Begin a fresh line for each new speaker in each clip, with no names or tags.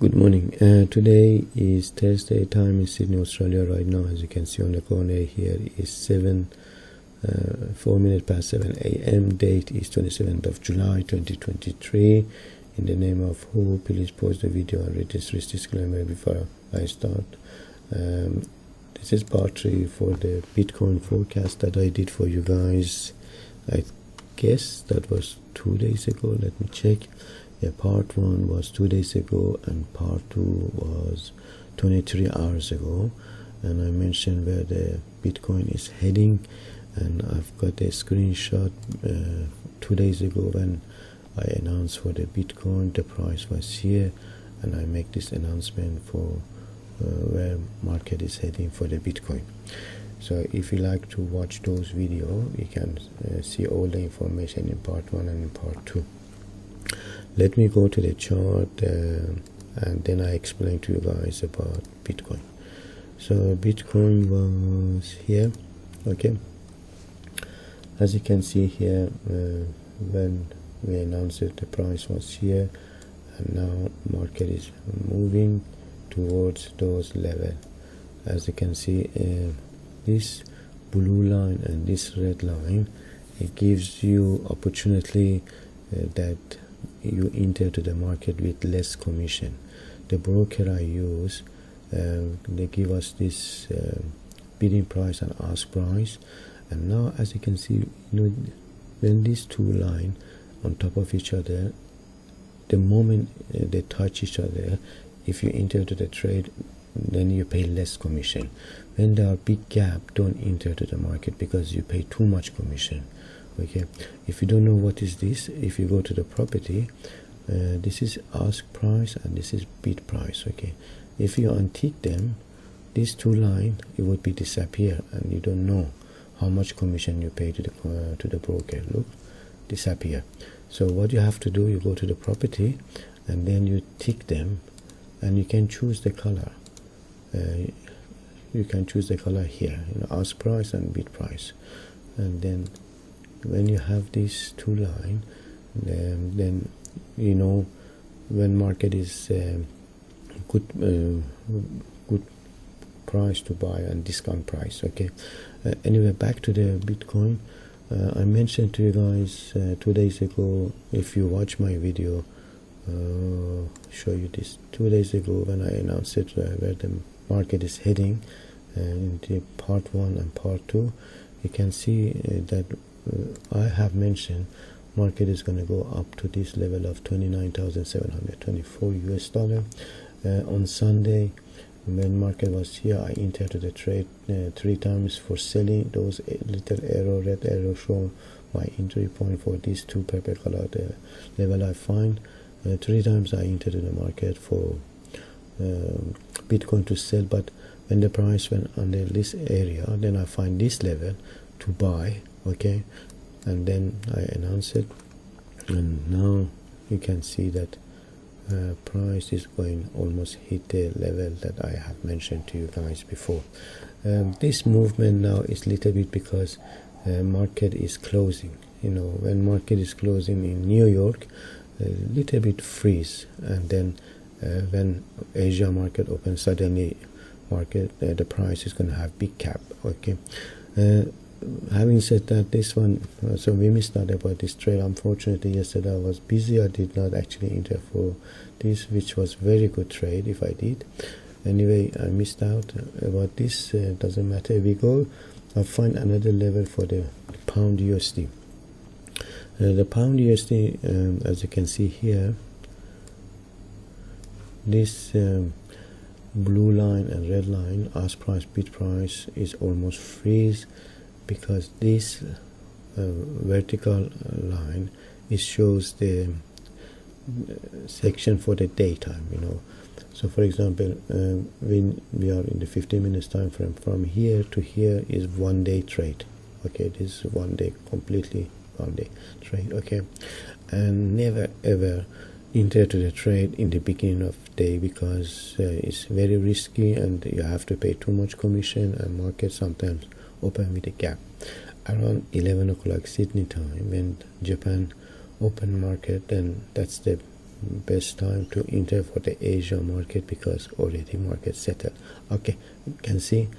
Good morning. Today is Thursday. Time in Sydney, Australia right now. As you can see on the corner here is 4 minutes past 7 a.m. Date is 27th of July 2023. In the name of who, please pause the video and read this disclaimer before I start. This is part 3 for the Bitcoin forecast that I did for you guys. I guess that was 2 days ago. Let me check. Yeah, part 1 was 2 days ago and part 2 was 23 hours ago, and I mentioned where the Bitcoin is heading, and I've got a screenshot 2 days ago when I announced for the Bitcoin. The price was here, and I make this announcement for where market is heading for the Bitcoin. So if you like to watch those videos, you can see all the information in part 1 and in part 2. Let me go to the chart and then I explain to you guys about Bitcoin. So Bitcoin was here, okay. As you can see here, when we announced it, the price was here, and now market is moving towards those levels. As you can see, this blue line and this red line, it gives you opportunity that you enter to the market with less commission. The broker I use, they give us this bidding price and ask price, and now as you can see, when these two lines on top of each other, the moment they touch each other, if you enter to the trade, then you pay less commission. When there are big gap, don't enter to the market because you pay too much commission. Okay, if you don't know what is this, if you go to the property, this is ask price and this is bid price. Okay, if you untick them, these two lines, it would be disappear, and you don't know how much commission you pay to the broker. Look, disappear. So what you have to do, you go to the property and then you tick them, and you can choose the color. You can choose the color here, ask price and bid price, and then when you have these two lines, then when market is good price to buy and discount price. Okay. Anyway, back to the Bitcoin. I mentioned to you guys 2 days ago, if you watch my video, show you this 2 days ago when I announced it, where the market is heading, in the part 1 and part 2, you can see that I have mentioned market is going to go up to this level of 29,724 US dollar. On Sunday, when market was here, I entered the trade 3 times for selling. Those little arrow, red arrow, show my entry point for these two purple color, the level I find. 3 times I entered in the market for Bitcoin to sell, but when the price went under this area, then I find this level to buy. Okay, and then I announce it, and now you can see that price is going almost hit the level that I have mentioned to you guys before. This movement now is little bit because market is closing. When market is closing in New York, a little bit freeze, and then when Asia market opens, suddenly market the price is going to have big cap. Okay. Having said that, this one, so we missed out about this trade. Unfortunately, yesterday I was busy. I did not actually enter for this, which was very good trade if I did. Anyway, I missed out about this. Doesn't matter. We go. I'll find another level for the pound USD. The pound USD, as you can see here, this blue line and red line, ask price, bid price, is almost freeze, because this vertical line, it shows the section for the daytime. So for example, when we are in the 15 minutes time frame, from here to here is 1 day trade. Okay, this is 1 day, completely 1 day trade. Okay, and never ever enter to the trade in the beginning of day, because it's very risky and you have to pay too much commission, and market sometimes open with a gap. Around 11 o'clock Sydney time, when Japan open market, then that's the best time to enter for the Asia market because already market settled. Okay, you can see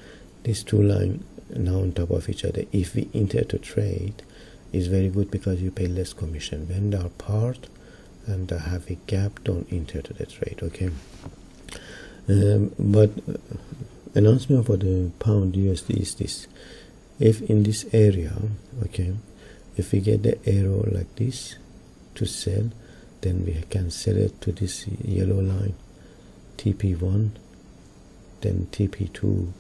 these two lines now on top of each other. If we enter to trade, is very good because you pay less commission. When they are part and they have a gap, don't enter to the trade. Okay, but announcement for the pound USD is this: if in this area, okay, if we get the arrow like this to sell, then we can sell it to this yellow line, TP1, then TP2,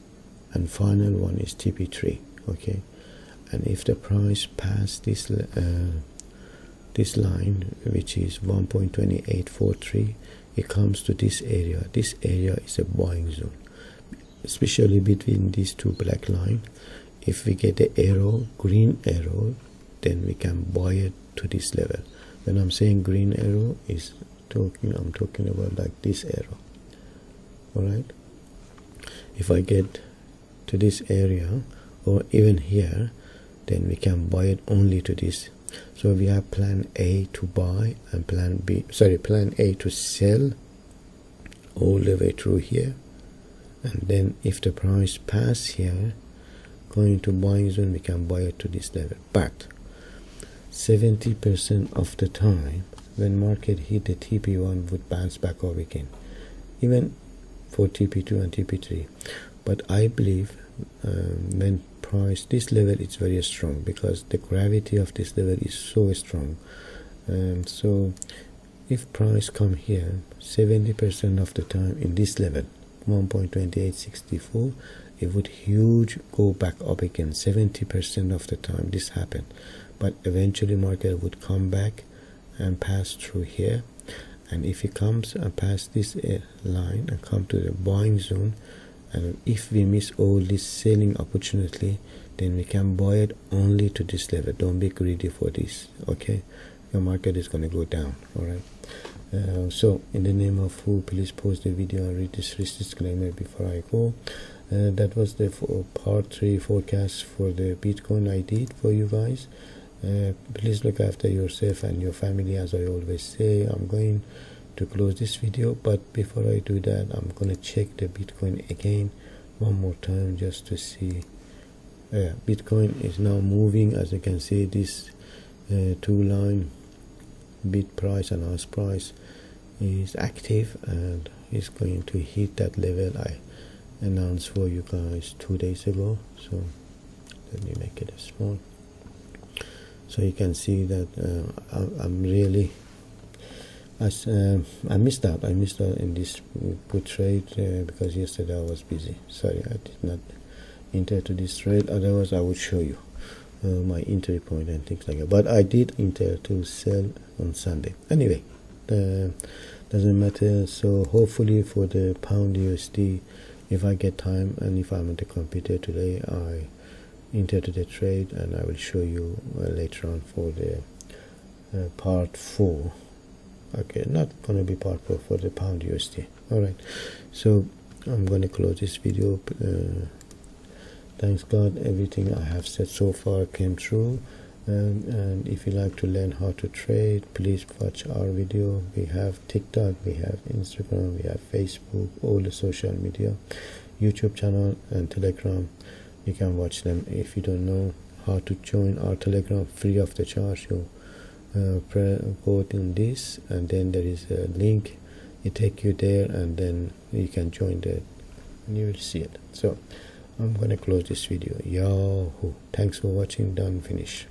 and final one is TP3. Okay, and if the price pass this this line, which is 1.2843, it comes to this area. This area is a buying zone, especially between these two black lines. If we get the arrow, green arrow, then we can buy it to this level. When I'm saying green arrow, I'm talking about like this arrow. All right. If I get to this area or even here, then we can buy it only to this. So we have plan A to buy and plan A to sell all the way through here, and then if the price pass here, going to buying zone, we can buy it to this level. But 70% of the time when market hit the TP1 would bounce back up again, even for TP2 and TP3. But I believe when price, this level is very strong because the gravity of this level is so strong. So if price come here 70% of the time in this level 1.2864, it would huge go back up again. 70% of the time this happened, but eventually market would come back and pass through here, and if it comes and pass this line and come to the buying zone, and if we miss all this selling opportunity, then we can buy it only to this level. Don't be greedy for this. Okay, the market is going to go down. All right. So in the name of who, please pause the video and read this risk disclaimer before I go. That was the part 3 forecast for the Bitcoin I did for you guys. Please look after yourself and your family, as I always say. I'm going to close this video, but before I do that, I'm going to check the Bitcoin again one more time just to see. Bitcoin is now moving. As you can see, this two line bid price and ask price is active and is going to hit that level I announced for you guys 2 days ago. So let me make it small so you can see that I'm really I missed out in this put trade because yesterday I was busy. Sorry, I did not enter to this trade, otherwise I would show you my entry point and things like that, but I did enter to sell on Sunday. Anyway, doesn't matter. So hopefully for the pound USD, if I get time and if I'm at the computer today, I enter to the trade and I will show you later on for the part 4. Okay, not gonna be part 4 for the pound USD. All right, so I'm gonna close this video. Thanks God, everything I have said so far came true. And if you like to learn how to trade, please watch our video. We have TikTok, we have Instagram, we have Facebook, all the social media, YouTube channel and Telegram. You can watch them. If you don't know how to join our Telegram free of the charge, you go in this, and then there is a link. It take you there, and then you can join that, and you will see it. So I'm gonna close this video. Yahoo! Thanks for watching. Done. Finish.